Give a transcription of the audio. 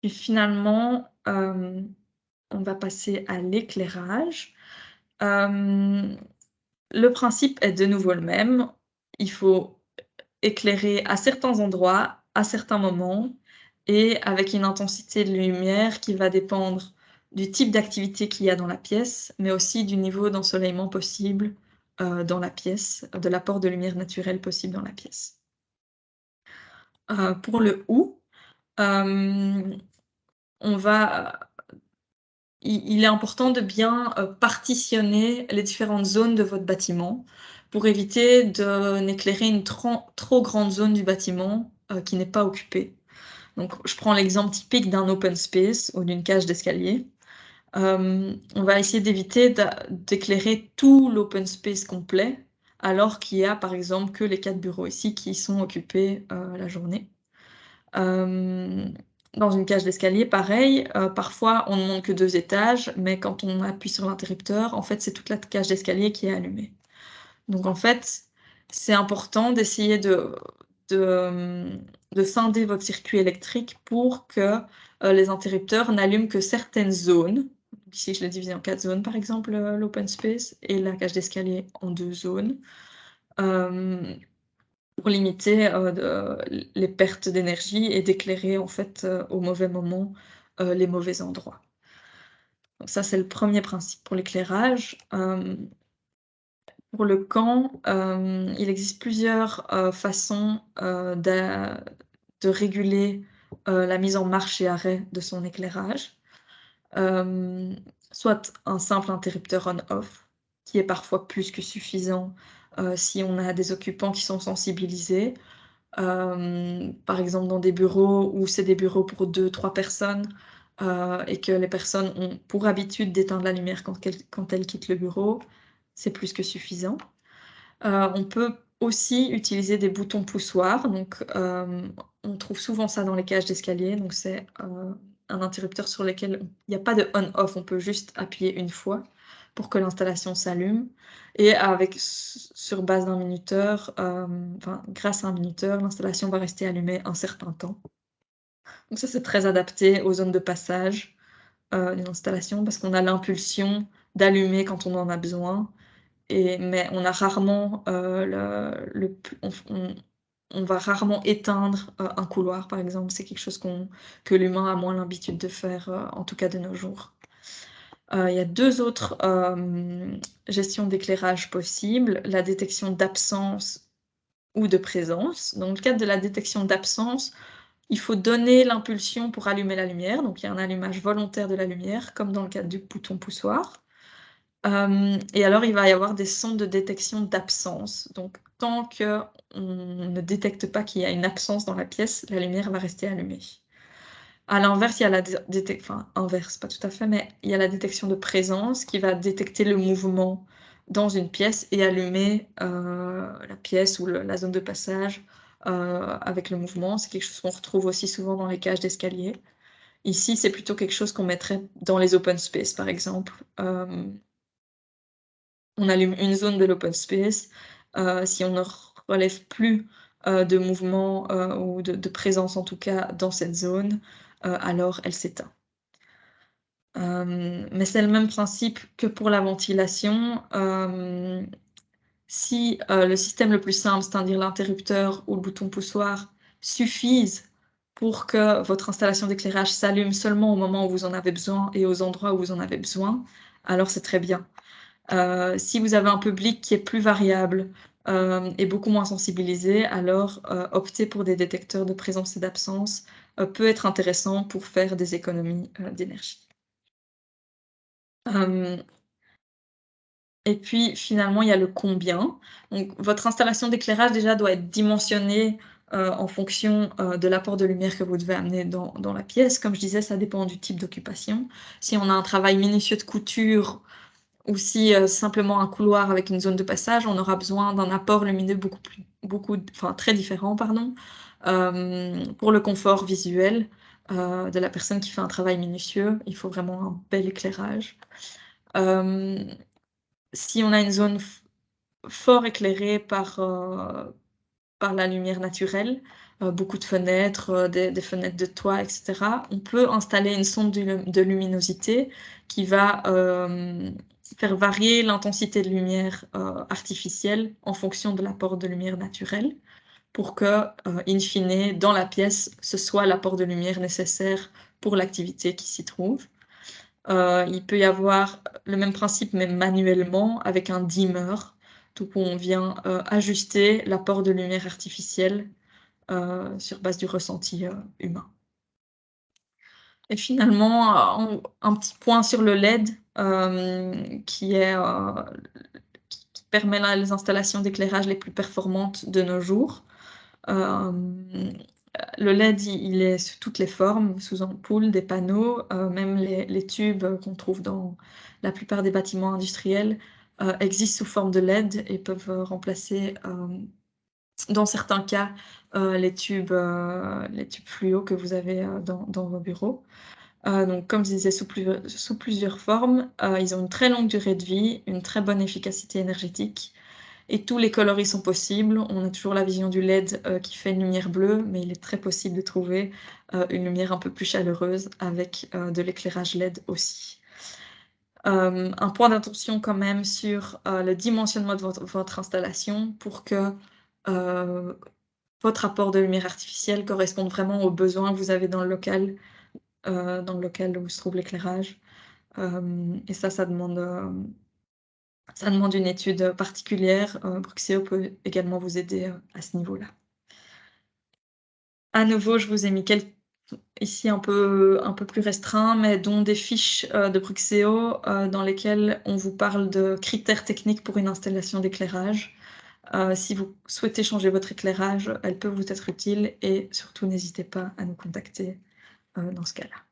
Puis finalement, on va passer à l'éclairage. Hem, le principe est de nouveau le même. Il faut éclairer à certains endroits, à certains moments et avec une intensité de lumière qui va dépendre du type d'activité qu'il y a dans la pièce, mais aussi du niveau d'ensoleillement possible, dans la pièce, de l'apport de lumière naturelle possible dans la pièce. Pour le «ou», hem, on va il est important de bien, partitionner les différentes zones de votre bâtiment pour éviter de n'éclairer une trop grande zone du bâtiment, qui n'est pas occupée. Donc je prends l'exemple typique d'un open space ou d'une cage d'escalier. On va essayer d'éviter d'éclairer tout l'open space complet, alors qu'il y a par exemple que les 4 bureaux ici qui sont occupés, la journée. Hem, dans une cage d'escalier, pareil, parfois on ne monte que 2 étages, mais quand on appuie sur l'interrupteur, en fait, c'est toute la cage d'escalier qui est allumée. Donc en fait, c'est important d'essayer de, de scinder votre circuit électrique pour que, les interrupteurs n'allument que certaines zones. Donc ici, je l'ai divisé en 4 zones, par exemple, l'open space et la cage d'escalier en 2 zones. Hem pour limiter, les pertes d'énergie et d'éclairer en fait, au mauvais moment, les mauvais endroits. Donc ça, c'est le premier principe pour l'éclairage. Pour le camp, il existe plusieurs, façons, de réguler, la mise en marche et arrêt de son éclairage. Hem, soit un simple interrupteur on-off, qui est parfois plus que suffisant, si on a des occupants qui sont sensibilisés. Par exemple dans des bureaux où c'est des bureaux pour 2, 3 personnes, et que les personnes ont pour habitude d'éteindre la lumière quand elles quittent le bureau, c'est plus que suffisant. On peut aussi utiliser des boutons poussoirs, donc on trouve souvent ça dans les cages d'escalier, donc c'est, un interrupteur sur lequel il y a pas de on-off, on peut juste appuyer une fois pour que l'installation s'allume et avec sur base d'un minuteur, enfin grâce à un minuteur, l'installation va rester allumée un certain temps. Donc ça, c'est très adapté aux zones de passage, d'une installation parce qu'on a l'impulsion d'allumer quand on en a besoin mais on a rarement, le p on va rarement éteindre, un couloir, par exemple. C'est quelque chose que l'humain a moins l'habitude de faire, en tout cas de nos jours. Il y a 2 autres, gestions d'éclairage possibles, la détection d'absence ou de présence. Dans le cadre de la détection d'absence, il faut donner l'impulsion pour allumer la lumière, donc il y a un allumage volontaire de la lumière, comme dans le cadre du bouton poussoir. Et alors il va y avoir des sons de détection d'absence. Donc tant qu'on ne détecte pas qu'il y a une absence dans la pièce, la lumière va rester allumée. À l'inverse, il y a la enfin inverse, pas tout à fait, mais il y a la détection de présence qui va détecter le mouvement dans une pièce et allumer, la pièce ou la zone de passage, avec le mouvement. C'est quelque chose qu'on retrouve aussi souvent dans les cages d'escalier. Ici, c'est plutôt quelque chose qu'on mettrait dans les open space, par exemple. On allume une zone de l'open space, si on ne relève plus, de mouvement, ou de présence en tout cas dans cette zone, alors elle s'éteint. Mais c'est le même principe que pour la ventilation, si, le système le plus simple, c'est-à-dire l'interrupteur ou le bouton poussoir, suffisent pour que votre installation d'éclairage s'allume seulement au moment où vous en avez besoin et aux endroits où vous en avez besoin, alors c'est très bien. Si vous avez un public qui est plus variable, et beaucoup moins sensibilisé, alors, opter pour des détecteurs de présence et d'absence, peut être intéressant pour faire des économies, d'énergie. Hem Et puis finalement, il y a le combien. Donc votre installation d'éclairage déjà doit être dimensionnée, en fonction, de l'apport de lumière que vous devez amener dans la pièce. Comme je disais, ça dépend du type d'occupation. Si on a un travail minutieux de couture ou si, simplement un couloir avec une zone de passage, on aura besoin d'un apport lumineux enfin très différent, pardon, pour le confort visuel, de la personne qui fait un travail minutieux. Il faut vraiment un bel éclairage. Hem, si on a une zone fort éclairée par la lumière naturelle, beaucoup de fenêtres, des fenêtres de toit et cetera, on peut installer une sonde de luminosité qui va, faire varier l'intensité de lumière, artificielle en fonction de l'apport de lumière naturelle pour que, in fine, dans la pièce, ce soit l'apport de lumière nécessaire pour l'activité qui s'y trouve. Il peut y avoir le même principe, mais manuellement, avec un dimmer, donc on vient, ajuster l'apport de lumière artificielle, sur base du ressenti, humain. Et finalement, un petit point sur le LED, qui est, qui permet les installations d'éclairage les plus performantes de nos jours. Hem, le LED, il est sous toutes les formes, sous ampoule, des panneaux, même les tubes, qu'on trouve dans la plupart des bâtiments industriels, existent sous forme de LED et peuvent, remplacer, dans certains cas, les tubes fluo que vous avez, dans vos bureaux. Donc comme je disais, sous plusieurs formes, ils ont une très longue durée de vie, une très bonne efficacité énergétique et tous les coloris sont possibles. On a toujours la vision du LED, qui fait une lumière bleue, mais il est très possible de trouver, une lumière un peu plus chaleureuse avec, de l'éclairage LED aussi. Un point d'attention quand même sur, le dimensionnement de votre installation pour que, heu, votre apport de lumière artificielle corresponde vraiment aux besoins que vous avez dans le local où se trouve l'éclairage. Et ça demande une étude, particulière. Bruxeo peut également vous aider, à ce niveau-là. À nouveau, je vous ai mis ici un peu plus restreint, mais dont des fiches, de Bruxeo, dans lesquelles on vous parle de critères techniques pour une installation d'éclairage. Si vous souhaitez changer votre éclairage, elles peuvent vous être utiles et surtout n'hésitez pas à nous contacter, dans ce cas-là.